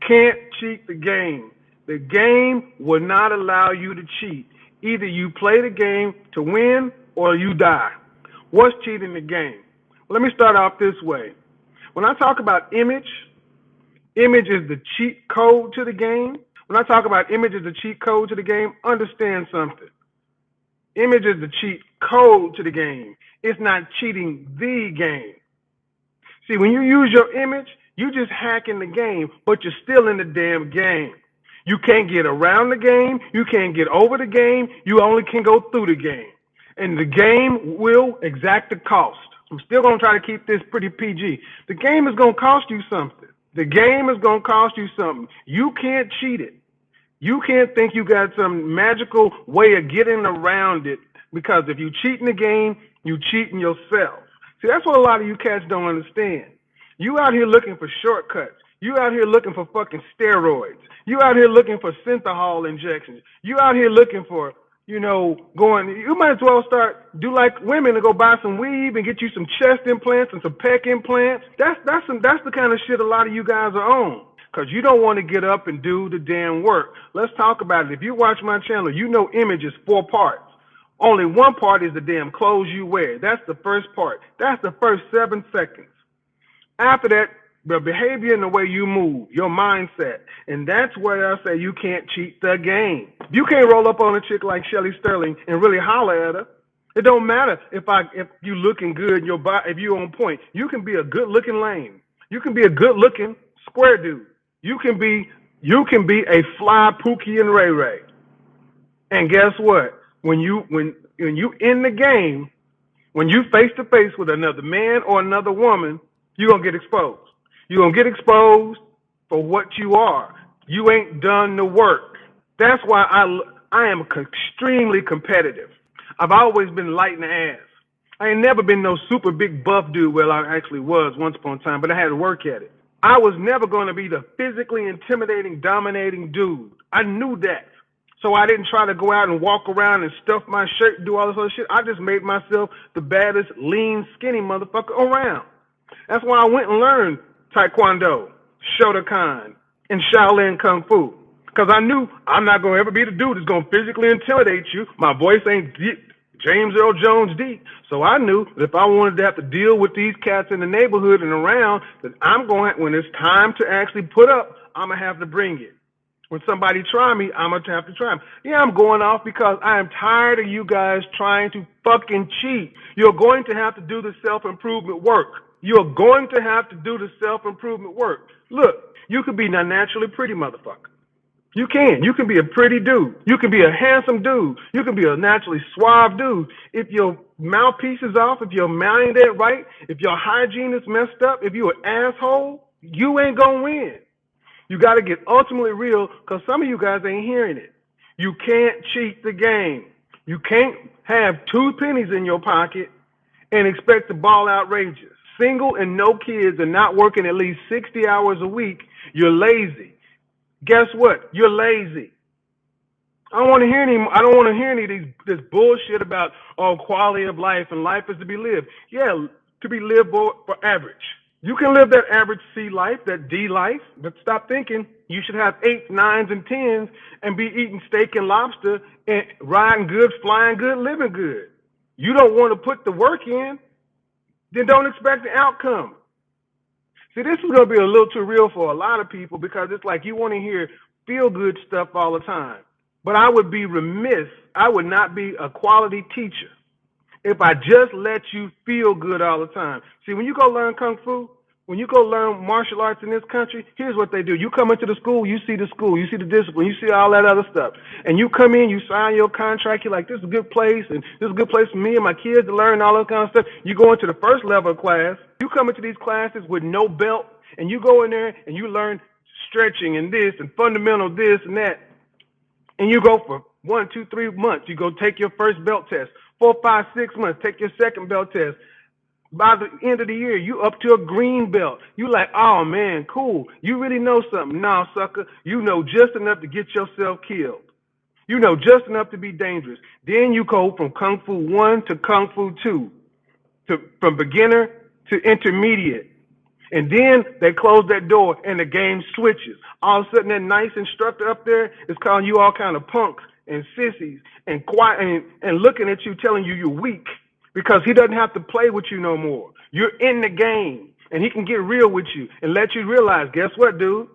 can't cheat the game. The game will not allow you to cheat. Either you play the game to win or you die. What's cheating the game? Well, let me start off this way. When I talk about image is the cheat code to the game. When I talk about image as the cheat code to the game, understand something. Image is the cheat code to the game. It's not cheating the game. See, when you use your image, you just hacking the game, but you're still in the damn game. You can't get around the game. You can't get over the game. You only can go through the game. And the game will exact the cost. I'm still going to try to keep this pretty PG. The game is going to cost you something. The game is going to cost you something. You can't cheat it. You can't think you got some magical way of getting around it, because if you cheat in the game, you cheating yourself. See, that's what a lot of you cats don't understand. You out here looking for shortcuts. You out here looking for fucking steroids. You out here looking for synthahol injections. You out here looking for, you might as well do like women and go buy some weave and get you some chest implants and some pec implants. That's the kind of shit a lot of you guys are on, because you don't want to get up and do the damn work. Let's talk about it. If you watch my channel, you know image is 4 parts. Only one part is the damn clothes you wear. That's the first part. That's the first 7 seconds. After that, the behavior and the way you move, your mindset. And that's where I say you can't cheat the game. You can't roll up on a chick like Shelly Sterling and really holler at her. It don't matter if you looking good, your body, if you on point. You can be a good looking lame. You can be a good looking square dude. You can be a fly Pookie and Ray Ray. And guess what? When you in the game, when you face to face with another man or another woman, you're gonna get exposed. You're going to get exposed for what you are. You ain't done the work. That's why I am extremely competitive. I've always been light in the ass. I ain't never been no super big buff dude. Well, I actually was once upon a time, but I had to work at it. I was never going to be the physically intimidating, dominating dude. I knew that. So I didn't try to go out and walk around and stuff my shirt and do all this other shit. I just made myself the baddest, lean, skinny motherfucker around. That's why I went and learned Taekwondo, Shotokan, and Shaolin Kung Fu. Because I knew I'm not going to ever be the dude that's going to physically intimidate you. My voice ain't deep, James Earl Jones deep. So I knew that if I wanted to have to deal with these cats in the neighborhood and around, that when it's time to actually put up, I'm going to have to bring it. When somebody try me, I'm going to have to try them. Yeah, I'm going off because I am tired of you guys trying to fucking cheat. You're going to have to do the self-improvement work. You're going to have to do the self-improvement work. Look, you could be a naturally pretty motherfucker. You can. You can be a pretty dude. You can be a handsome dude. You can be a naturally suave dude. If your mouthpiece is off, if your mind ain't right, if your hygiene is messed up, if you're an asshole, you ain't going to win. You got to get ultimately real, because some of you guys ain't hearing it. You can't cheat the game. You can't have 2 pennies in your pocket and expect to ball outrageous. Single and no kids and not working at least 60 hours a week, you're lazy. Guess what? You're lazy. I don't want to hear any of this bullshit about quality of life, and life is to be lived. Yeah, to be lived for average. You can live that average C life, that D life, but stop thinking you should have 8s, 9s, and 10s and be eating steak and lobster and riding good, flying good, living good. You don't want to put the work in, then don't expect the outcome. See, this is going to be a little too real for a lot of people, because it's like you want to hear feel-good stuff all the time. But I would be remiss, I would not be a quality teacher if I just let you feel good all the time. See, when you go learn Kung Fu, when you go learn martial arts in this country, here's what they do. You come into the school, you see the discipline, you see all that other stuff. And you come in, you sign your contract, you're like, this is a good place, and this is a good place for me and my kids to learn all that kind of stuff. You go into the first level of class, you come into these classes with no belt, and you go in there and you learn stretching and this and fundamental this and that. And you go for 1, 2, 3 months. You go take your first belt test. 4, 5, 6 months, take your second belt test. By the end of the year, you up to a green belt. You like, oh man, cool. You really know something. Nah, sucker. You know just enough to get yourself killed. You know just enough to be dangerous. Then you go from Kung Fu 1 to Kung Fu 2, from beginner to intermediate. And then they close that door and the game switches. All of a sudden that nice instructor up there is calling you all kind of punks and sissies and quiet and looking at you telling you you're weak because he doesn't have to play with you no more. You're in the game and he can get real with you and let you realize, guess what, dude?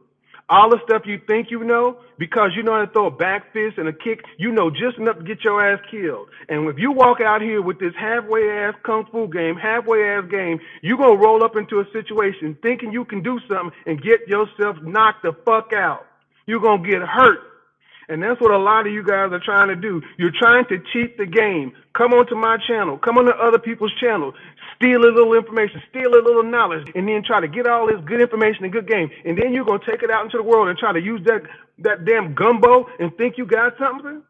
All the stuff you think you know, because you know how to throw a back fist and a kick, you know just enough to get your ass killed. And if you walk out here with this halfway ass kung fu game, halfway ass game, you're going to roll up into a situation thinking you can do something and get yourself knocked the fuck out. You're going to get hurt. And that's what a lot of you guys are trying to do. You're trying to cheat the game. Come onto my channel. Come on to other people's channel. Steal a little information. Steal a little knowledge. And then try to get all this good information and good game. And then you're going to take it out into the world and try to use that damn gumbo and think you got something?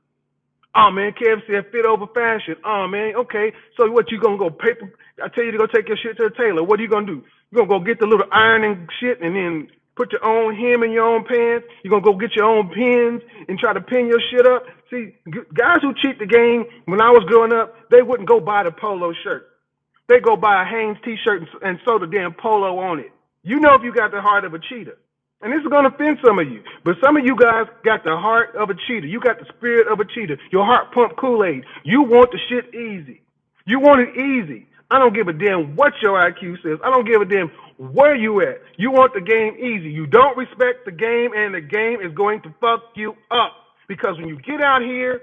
Oh, man, KFC fit over fashion. Oh, man, okay. So what, you going to go paper? I tell you to go take your shit to the tailor. What are you going to do? You're going to go get the little ironing shit and then put your own hem in your own pants. You're going to go get your own pins and try to pin your shit up. See, guys who cheat the game, when I was growing up, they wouldn't go buy the polo shirt. They go buy a Hanes t-shirt and sew the damn polo on it. You know if you got the heart of a cheater. And this is going to offend some of you. But some of you guys got the heart of a cheater. You got the spirit of a cheater. Your heart pump Kool-Aid. You want the shit easy. You want it easy. I don't give a damn what your IQ says. I don't give a damn where you at. You want the game easy. You don't respect the game, and the game is going to fuck you up. Because when you get out here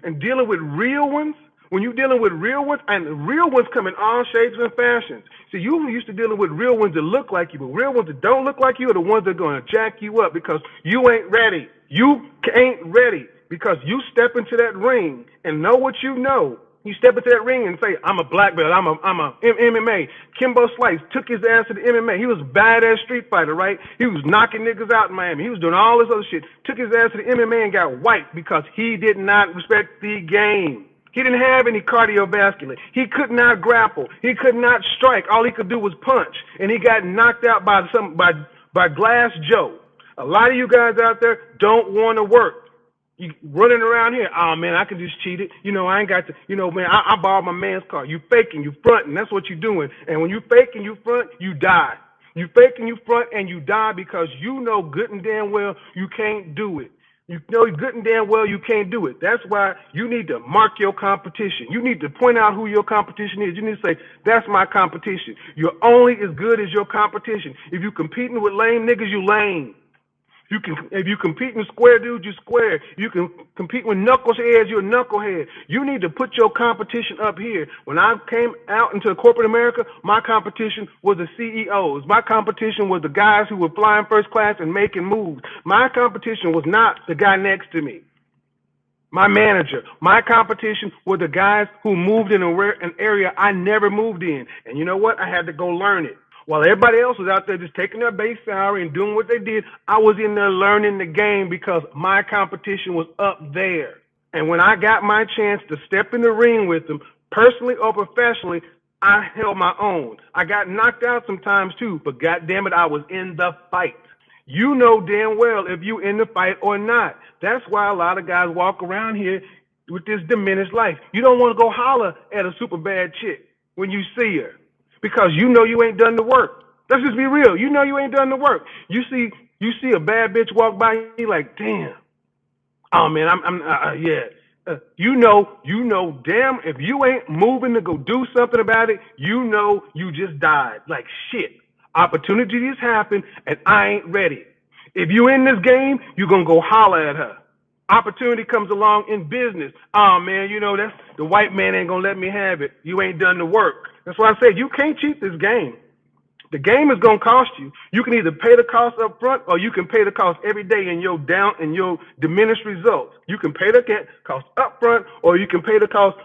and dealing with real ones, when you're dealing with real ones, and the real ones come in all shapes and fashions. See, you used to dealing with real ones that look like you, but real ones that don't look like you are the ones that are going to jack you up because you ain't ready. You ain't ready because you step into that ring and know what you know. You step into that ring and say, I'm a black belt, I'm a MMA. Kimbo Slice took his ass to the MMA. He was a badass street fighter, right? He was knocking niggas out in Miami. He was doing all this other shit. Took his ass to the MMA and got wiped because he did not respect the game. He didn't have any cardiovascular. He could not grapple. He could not strike. All he could do was punch. And he got knocked out by Glass Joe. A lot of you guys out there don't want to work. You running around here, oh man, I can just cheat it. You know, I ain't got to, you know, man, I borrowed my man's car. You faking, you fronting. That's what you're doing. And when you fake and you front, you die. You fake and you front and you die because you know good and damn well you can't do it. You know good and damn well you can't do it. That's why you need to mark your competition. You need to point out who your competition is. You need to say, that's my competition. You're only as good as your competition. If you're competing with lame niggas, you lame. If you compete with square dudes, you square. You can compete with knuckleheads, you're a knucklehead. You need to put your competition up here. When I came out into corporate America, my competition was the CEOs. My competition was the guys who were flying first class and making moves. My competition was not the guy next to me. My manager. My competition were the guys who moved in an area I never moved in. And you know what? I had to go learn it. While everybody else was out there just taking their base salary and doing what they did, I was in there learning the game because my competition was up there. And when I got my chance to step in the ring with them, personally or professionally, I held my own. I got knocked out sometimes too, but goddamn it, I was in the fight. You know damn well if you in the fight or not. That's why a lot of guys walk around here with this diminished life. You don't want to go holler at a super bad chick when you see her. Because you know you ain't done the work. Let's just be real. You know you ain't done the work. You see a bad bitch walk by, you like, damn. Oh man, You know, damn, if you ain't moving to go do something about it, you know you just died. Like shit. Opportunities happen and I ain't ready. If you in this game, you're gonna go holler at her. Opportunity comes along in business. Oh man, you know that's the white man ain't gonna let me have it. You ain't done the work. That's why I say you can't cheat this game. The game is gonna cost you. You can either pay the cost up front or you can pay the cost every day in your diminished results. You can pay the cost up front or you can pay the cost